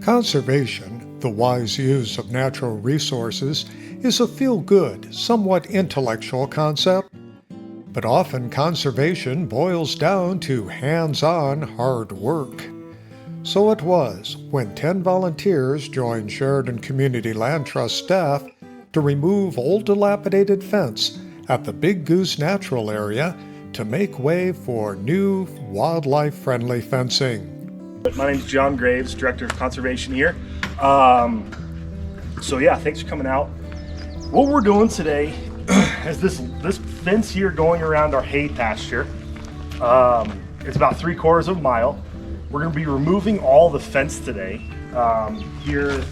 Conservation, the wise use of natural resources, is a feel-good, somewhat intellectual concept. But often conservation boils down to hands-on hard work. So it was when 10 volunteers joined Sheridan Community Land Trust staff to remove old dilapidated fence at the Big Goose Natural Area to make way for new wildlife-friendly fencing. My name is John Graves, Director of Conservation here. Thanks for coming out. What we're doing today is this fence here going around our hay pasture. It's about 3/4 of a mile. We're going to be removing all the fence today. Here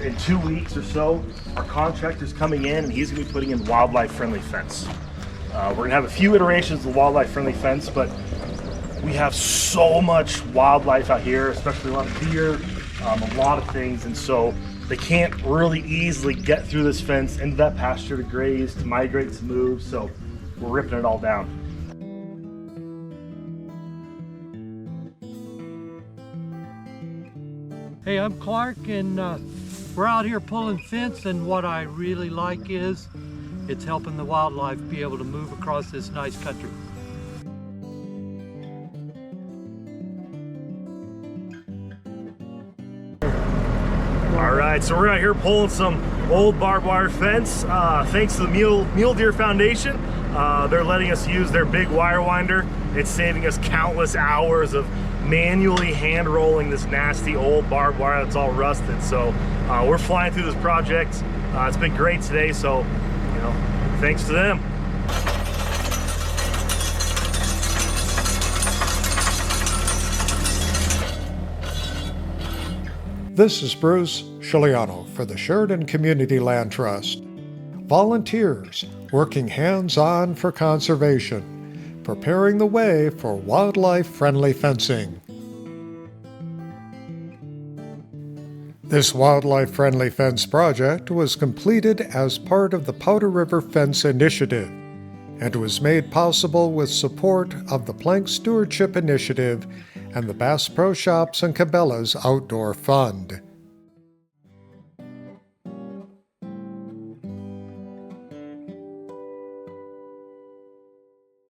in 2 weeks or so, our contractor's coming in and he's going to be putting in wildlife-friendly fence. We're going to have a few iterations of wildlife-friendly fence, but we have so much wildlife out here, especially a lot of deer, a lot of things, and so they can't really easily get through this fence into that pasture to graze, to migrate, to move, so we're ripping it all down. Hey, I'm Clark, and we're out here pulling fence, and what I really like is it's helping the wildlife be able to move across this nice country. All right, so we're out here pulling some old barbed wire fence. Thanks to the Mule Deer Foundation, they're letting us use their big wire winder. It's saving us countless hours of manually hand rolling this nasty old barbed wire that's all rusted. So we're flying through this project. It's been great today, so thanks to them. This is Bruce Scigliano for the Sheridan Community Land Trust. Volunteers working hands-on for conservation, preparing the way for wildlife-friendly fencing. This wildlife-friendly fence project was completed as part of the Powder River Fence Initiative and was made possible with support of the Plank Stewardship Initiative and the Bass Pro Shops and Cabela's Outdoor Fund.